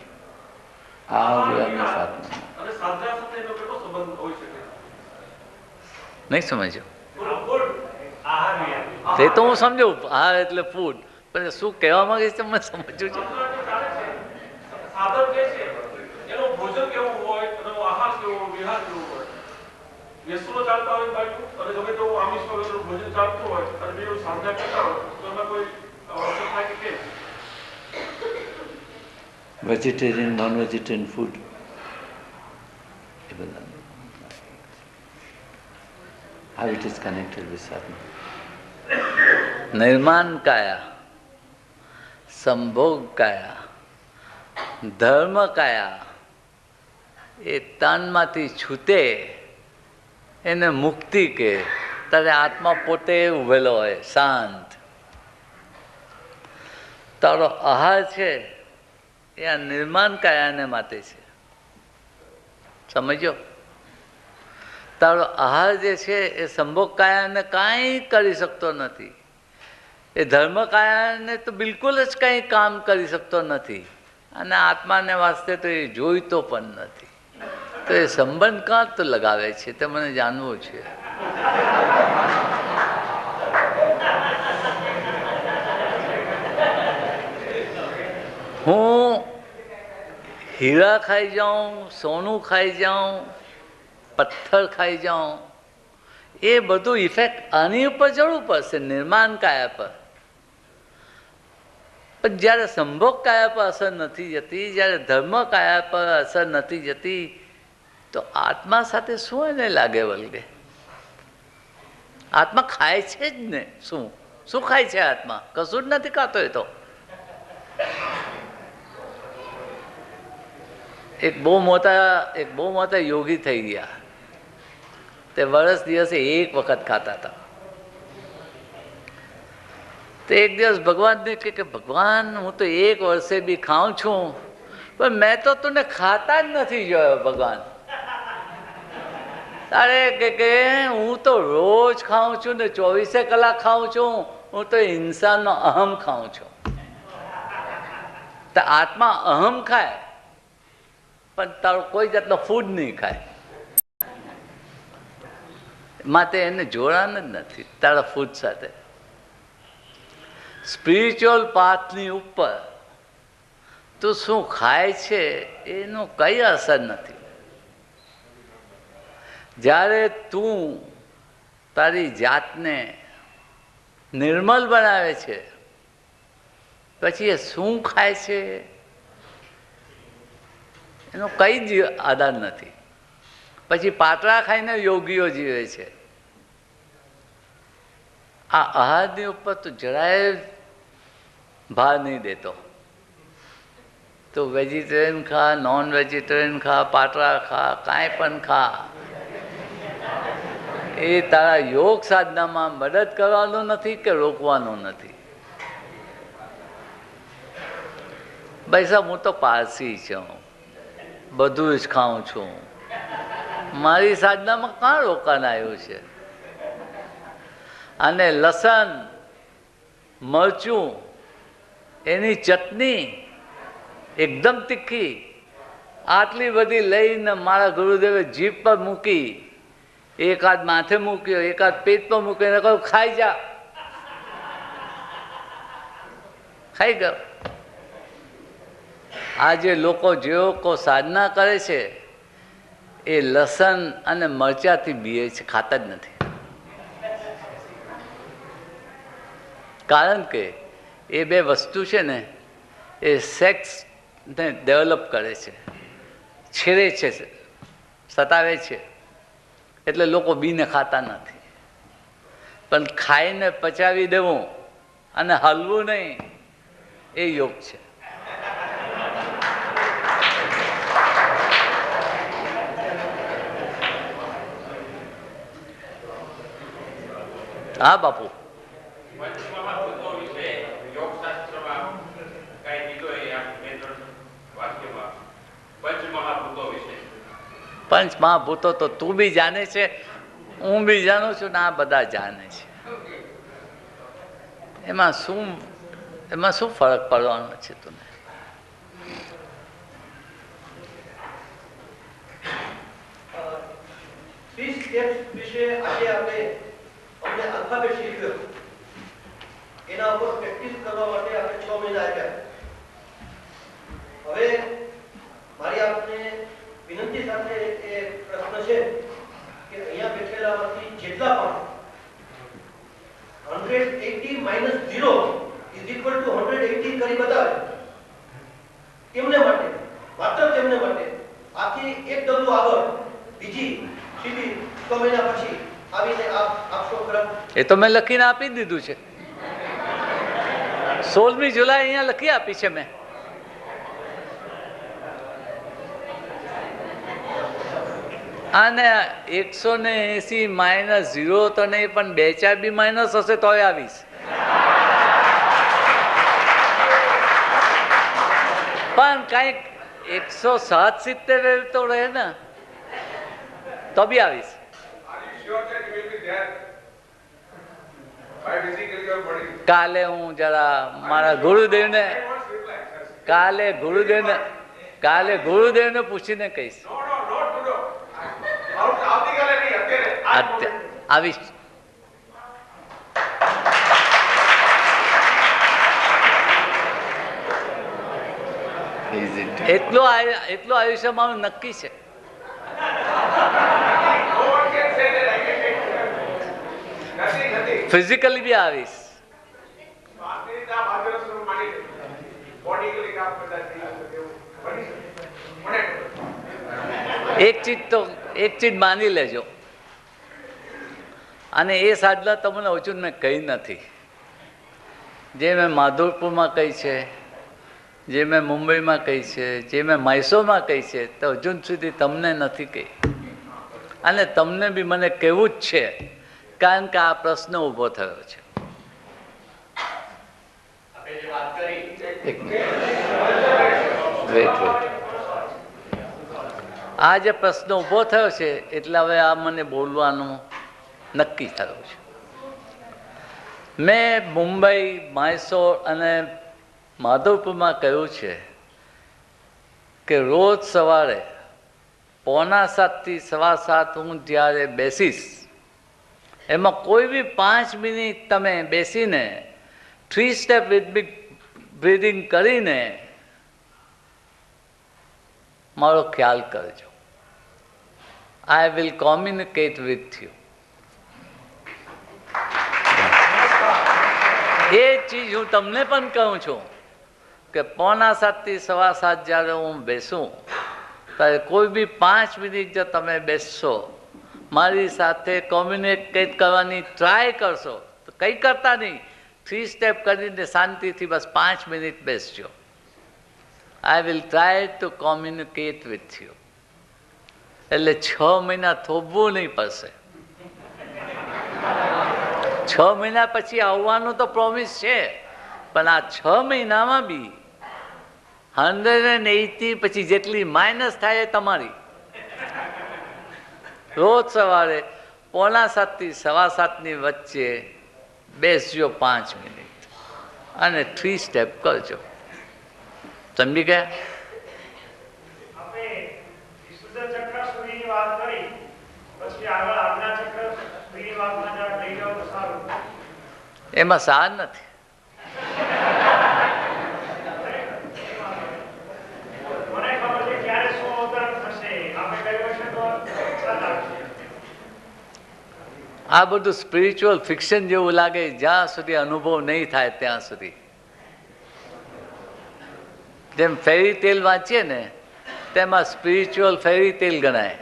નહીં સમજો તે તો હું સમજુ. આહાર એટલે ફૂડ, પણ શું કહેવા માંગે છે મેં સમજવું છું. વેજીટેરિયન નોન વેજીટેરિયન ફૂડ એ બધા how it is connected with sadhana. નિર્માણ કાયા, સંભોગ કાયા, ધર્મ કાયા એ તનમાંથી છૂટે એને મુક્તિ કે. ત્યારે આત્મા પોતે ઉભેલો હોય શાંત. તારો આહાર છે એ આ નિર્માણ કાયાને માટે છે. સમજો? તારો આહાર જે છે એ સંભોગ કાયાને કાંઈ કરી શકતો નથી. એ ધર્મ કાયાને તો બિલકુલ જ કંઈ કામ કરી શકતો નથી. અને આત્માને વાસ્તે તો એ જોઈતો પણ નથી. તો એ સંબંધ કાં તો લગાવે છે તે મને જાણવું છે. હું હીરા ખાઈ જાઉં, સોનું ખાઈ જાઉં, પથ્થર ખાઈ જાઉં, એ બધું ઇફેક્ટ આની ઉપર જરૂર પડશે, નિર્માણ કાયા પર. પણ જ્યારે સંભોગ કાયા પર અસર નથી જતી, જ્યારે ધર્મ કાયા પર અસર નથી જતી, તો આત્મા સાથે શું એને લાગે વળગે? આત્મા ખાય છે જ ને. શું શું ખાય છે આત્મા? કશું જ નથી ખાતો. એ તો એક બહુ મોટા યોગી થઈ ગયા. તે વર્ષ દિવસે એક વખત ખાતા હતા. તો એક દિવસ ભગવાનને કે ભગવાન, હું તો એક વર્ષે બી ખાઉં છું, પણ મેં તો તને ખાતા જ નથી જોયો ભગવાન. તારે કે હું તો રોજ ખાઉં છું ને 24 કલાક ખાઉં છું. હું તો ઇન્સાનનો અહમ ખાઉં છું. તો આત્મા અહમ ખાય પણ તારો કોઈ જાતનો ફૂડ નહીં ખાય. માટે એને જોડાણ જ નથી તારા ફૂડ સાથે. સ્પિરિચ્યુઅલ પાથની ઉપર તું શું ખાય છે એનું કઈ અસર નથી. જ્યારે તું તારી જાતને નિર્મલ બનાવે છે, પછી એ શું ખાય છે એનો કઈ જ આધાર નથી. પછી પાતળા ખાઈને યોગીઓ જીવે છે. આ આહારની ઉપર તો જરાય ભાર નહીં દેતો. તો વેજીટેરિયન ખા, નોન વેજીટેરિયન ખા, પાતળા ખા, કાંઈ પણ ખા, એ તારા યોગ સાધનામાં મદદ કરવાનું નથી કે રોકવાનું નથી. ભાઈ સાહેબ, હું તો પારસી છું, બધું જ ખાઉં છું, મારી સાધનામાં કાં રોકાણ આવ્યું છે? અને લસણ, મરચું, એની ચટણી એકદમ તીખી, આટલી બધી લઈને મારા ગુરુદેવે જીભ પર મૂકી, એકાદ માથે મૂક્યો, એકાદ પેટ પર મૂક્યો, એને કહ્યું ખાઈ જા. ખાઈ ગયો. આજે લોકો જે લોકો સાધના કરે છે એ લસણ અને મરચાથી બીએ છે, ખાતા જ નથી. કારણ કે એ બે વસ્તુ છે ને એ સેક્સને ડેવલપ કરે છે, છેડે છે, સતાવે છે, એટલે લોકો બીને ખાતા નથી. પણ ખાઈને પચાવી દેવું અને હલવું નહીં એ યોગ છે. હા બાપુ, પંચ મહાભૂતો તો તું બી જાણે છે, હું બી જાણું છું ને આ બધા જાણે છે. એમાં શું ફરક પડવાનો છે તને? 30 સ્ટેપ્સ વિશે આજે અમને આલ્ફાબેટ શીખ્યો. એના ઉપર પ્રેક્ટિસ કરવા માટે આપણે 6 મહિના આપ્યા. હવે મારી આપને વિનંતી સાથે એ પ્રશ્ન છે કે અહીંયા બેઠેલામાંથી જેટલા પણ 180 minus 0 is equal to 180 કરી બતાવે, તેમને માટે, માત્ર તેમને માટે આથી એક ડગલું આગળ બીજી સીધી 6 મહિના પછી આવીને આપશો ખરા? એ તો મેં લખીને આપી દીધું છે. 16મી જુલાઈ અહીંયા લખી આપી છે મેં. અને 180 માઇનસ 0 તો નહીં, પણ 2-4 બી માઇનસ હશે તોય આવીશ. પણ કઈક 170 તો રહે ને તો બી આવીશ. કાલે હું જરા મારા ગુરુદેવને પૂછીને કહીશ. આવીશ. એટલું આયુષ્ય મારું નક્કી છે. ફિઝિકલી બી આવીશ. એક ચીજ માની લેજો, અને એ સાધના તમને હજુ મેં કહી નથી. જે મેં માધવપુરમાં કહી છે, જે મેં મુંબઈમાં કહી છે, જે મેં મૈસૂરમાં કહી છે, તો હજુ સુધી તમને નથી કહી. અને તમને બી મને કહેવું જ છે, કારણ કે આ પ્રશ્ન ઊભો થયો છે. આ જે પ્રશ્ન ઊભો થયો છે એટલે હવે આ મને બોલવાનું નક્કી થયું છે. મેં મુંબઈ, મૈસૂર અને માધવપુરમાં કહ્યું છે કે રોજ સવારે 6:45 થી 7:15 હું જ્યારે બેસીશ, એમાં કોઈ બી 5 મિનિટ તમે બેસીને 3 સ્ટેપ બ્રીધિંગ કરીને મારો ખ્યાલ કરજો. I will communicate with you. એ ચીજ હું તમને પણ કહું છું કે 6:45 થી 7:15 જ્યારે હું બેસું ત્યારે કોઈ બી 5 મિનિટ જો તમે બેસશો, મારી સાથે કોમ્યુનિકેટ કરવાની ટ્રાય કરશો, તો કંઈ કરતા નહીં, 3 સ્ટેપ કરીને શાંતિથી બસ 5 minute બેસજો. I will try to communicate with you. એટલે 6 મહિના થોભવું નહીં પડશે. 6 મહિના પછી આવવાનું તો પ્રોમિસ છે, પણ આ 6 મહિનામાં બી 180 પછી જેટલી માઇનસ થાય એ તમારી. રોજ સવારે 6:45 થી 7:15 વચ્ચે બેસજો 5 મિનિટ અને 3 સ્ટેપ કરજો. સમજી ગયા? એમાં સાર નથી. આ બધું સ્પિરિચ્યુઅલ ફિક્શન જેવું લાગે જ્યાં સુધી અનુભવ નહીં થાય ત્યાં સુધી. જેમ ફેરી તેલ વાંચીએ ને તેમાં સ્પિરિચ્યુઅલ ફેરી તેલ ગણાય,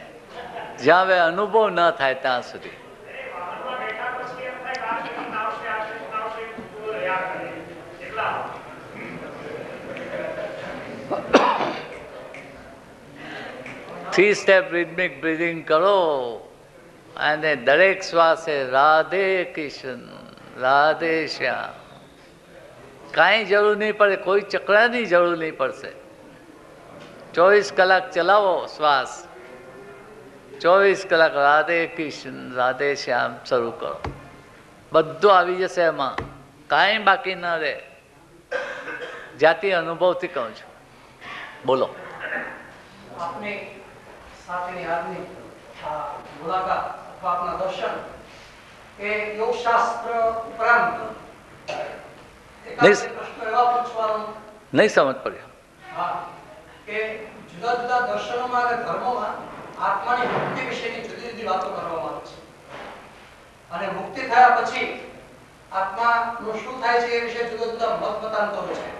જ્યાં હવે અનુભવ ન થાય ત્યાં સુધી. થ્રી સ્ટેપ રિધમિક બ્રીધિંગ કરો અને દરેક શ્વાસે રાધે કૃષ્ણ રાધે શ્યામ. કાંઈ જરૂર નહીં પડે, કોઈ ચક્રની જરૂર નહીં પડશે. 24 કલાક ચલાવો શ્વાસ, 24 કલાક રાધે કૃષ્ણ રાધે શ્યામ શરૂ કરો, બધું આવી જશે એમાં, કાંઈ બાકી ન રહે. જાતિ અનુભવથી કહું છું. બોલો. આપની સાથેની આજની મુલાકાત અથવા આપના દર્શન એ યોગશાસ્ત્ર ઉપરાંત પ્રશ્ન એવા પૂછવાનો નહીં સમજ પડ્યો. હા, કે જુદા જુદા દર્શનોમાં અને ધર્મોમાં આત્માની મુક્તિ વિશેની જુદી જુદી વાતો કરવામાં આવે છે, અને મુક્તિ થયા પછી આત્માનું શું થાય છે એ વિશે જુદા જુદા મત મતાંતરો છે.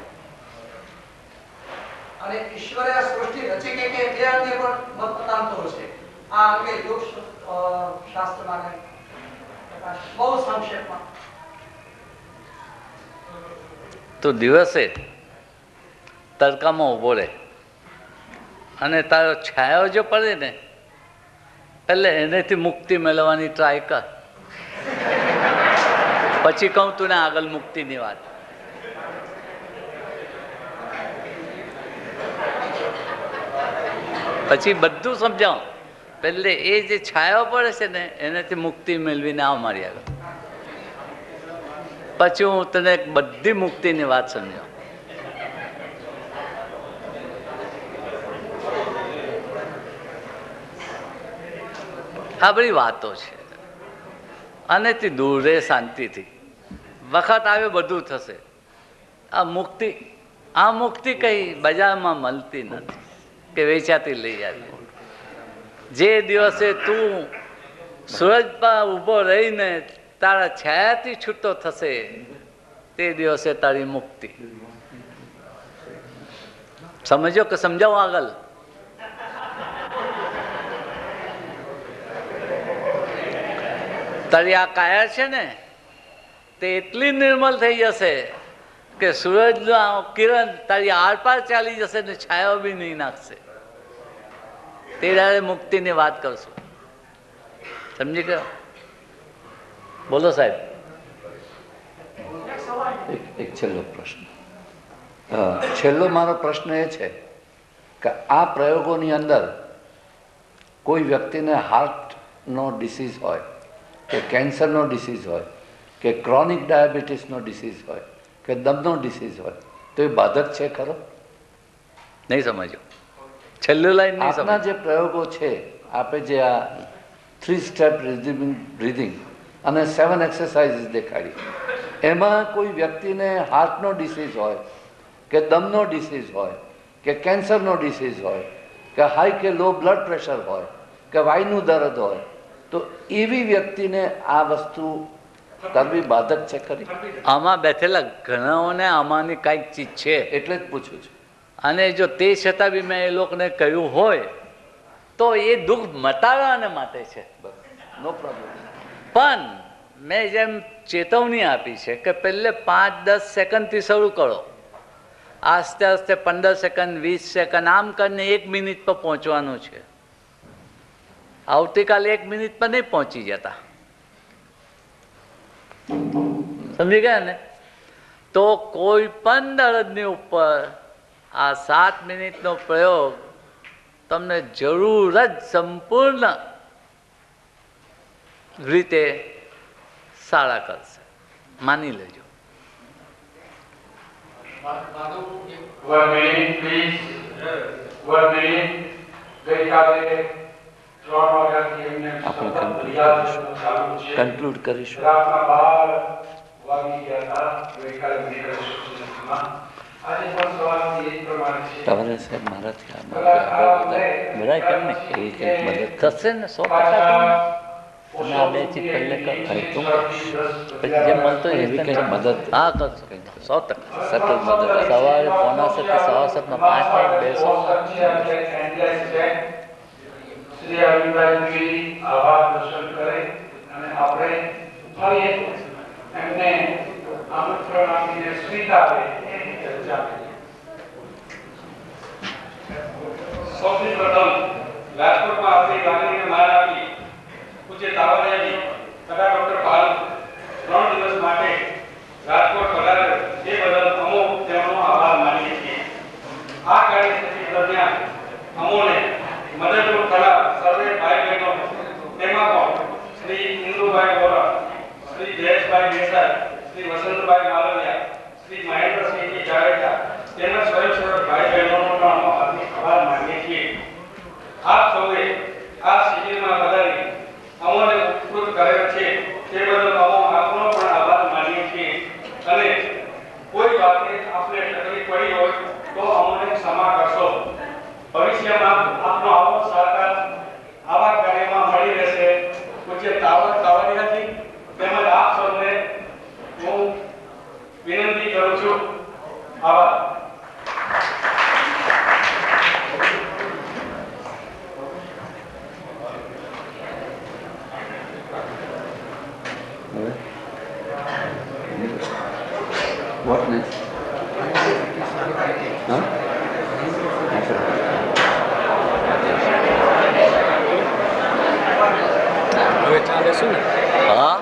અને ઈશ્વરે આ સૃષ્ટિ રચી કે એ અંગે પણ મત મતાંતરો છે. આ અંગે યોગ શાસ્ત્રમાં બહુ સંક્ષેપમાં. તો દિવસે તડકામાં ઊભો રહે અને તારો છાયો જો પડે ને, એટલે એનેથી મુક્તિ મેળવવાની ટ્રાય કર. પછી કહું તું ને આગળ મુક્તિની વાત. પછી બધું સમજાવું. એટલે એ જે છાયો પડે છે ને એનાથી મુક્તિ મેળવીને આવ મારી આગળ. પછી હું તને બધી મુક્તિની વાત સમજાવું. આ બધી વાતો છે, અને તે દૂર રહે શાંતિથી. વખત આવે બધું થશે. આ મુક્તિ કઈ બજારમાં મળતી નથી કે વેચાતી લઈ આવી. જે દિવસે તું સૂરજ પર ઊભો રહીને તારા છાયાથી છૂટો થશે તે દિવસે તારી મુક્તિ. સમજો કે સમજાવો આગળ? તારી આ કાયા છે ને તે એટલી નિર્મલ થઈ જશે કે સૂરજનો કિરણ તારી આરપાર ચાલી જશે ને છાયો બી નહીં નાખશે. તે દાડે મુક્તિની વાત કરશું. સમજી ગયો? બોલો સાહેબ. એક છેલ્લો પ્રશ્ન. છેલ્લો મારો પ્રશ્ન એ છે કે આ પ્રયોગોની અંદર કોઈ વ્યક્તિને હાર્ટનો ડિસીઝ હોય કે કેન્સરનો ડિસીઝ હોય કે ક્રોનિક ડાયાબિટીસનો ડિસીઝ હોય કે દમનો ડિસીઝ હોય તો એ બાધક છે ખરો? નહીં સમજો. છેલ્લું લાઈન નહીં આપના સમજો. જે પ્રયોગો છે, આપે જે આ 3 સ્ટેપ બ્રીધિંગ અને 7 એક્સરસાઇઝીસ દેખાડી, એમાં કોઈ વ્યક્તિને હાર્ટનો ડિસીઝ હોય કે દમનો ડિસીઝ હોય કે કેન્સરનો ડિસીઝ હોય કે હાઈ કે લો બ્લડ પ્રેશર હોય કે વાયનું દર્દ હોય, તો એવી વ્યક્તિને આ વસ્તુ કરવી બાધક છે ખરી? આમાં બેઠેલા ઘણાઓને આમાંની કાંઈક ચીજ છે, એટલે જ પૂછું છું. અને જો તે છતાં બી મેં એ લોકોને કહ્યું હોય તો એ દુઃખ મટાડવાને માટે છે. નો પ્રોબ્લેમ. પણ મેં જેમ ચેતવણી આપી છે કે પહેલે 5-10 સેકન્ડથી શરૂ કરો, આસ્તે આસ્તે 15 સેકન્ડ 20 સેકન્ડ આમ કરીને 1 મિનિટ પર પહોંચવાનું છે. આવતીકાલે 1 મિનિટ પર નહીં પહોંચી જતા. સમજી ગયા ને? તો કોઈ પણ દર્દની ઉપર આ 7 મિનિટનો પ્રયોગ તમને જરૂર જ સંપૂર્ણ રીતે સારા કરશે, માની લેજો. આપણે કન્ક્લુડ કરીશું. તમારે સાહેબ મારાથી બધા કેમ ને એ કંઈક મદદ થશે ને 100%. તમે આ બે ચીજ પહેલે કરો અને તું પછી જે મળતો હોય એવી કંઈક મદદ હા કરશો 100%. સટલ મદદ સવારે 6:45 સવા 7 5 મિનિટ બેસો. શ્રી અરવિંદજી આભાર દર્શન કરે અને આપણે ફરી એમને આમંત્રણ આપીને સ્વીકારે એની ચર્ચા કરીએ. સૌથી પ્રથમ રાજકોટમાં આપણી લાગણીને માન આપી પૂજ્ય તાવડિયાજી તથા ડોક્ટર પાલ 3 દિવસ માટે રાજકોટ પધારે એ બદલ અમો તેમનો આભાર માનીએ છીએ. આ કાર્યસૂચિ દરમિયાન અમોને મદદરૂપ થયા સર્વે ભાઈ બહેનો તેમાં પણ શ્રી ઇન્દુભાઈ વોરા, શ્રી જયેશભાઈ દેસાઈ, શ્રી વસંતભાઈ માલવિયા, શ્રી મહેન્દ્રસિંહજી જાડેજા તેમજ સ્વયંસેવક ભાઈ બહેનોનો પણ આભાર માનીએ છીએ. આપ સૌએ આ શિબિરમાં પધારી અમોને ઉપકૃત કરેલ છે તે બદલ અમો આપનો પણ આભાર માનીએ છીએ અને કોઈ વાતે આપને તકલીફ પડી હોય તો અમોને ક્ષમા કરશો. ભવિષ્યમાં આપનો આવો સહકાર આવા કાર્યમાં મળી રહેશે. પૂજ્ય તાવડિયાજી તેમજ આપ સૌને હું વિનંતી કરું છું. આભાર. What next? Huh? હા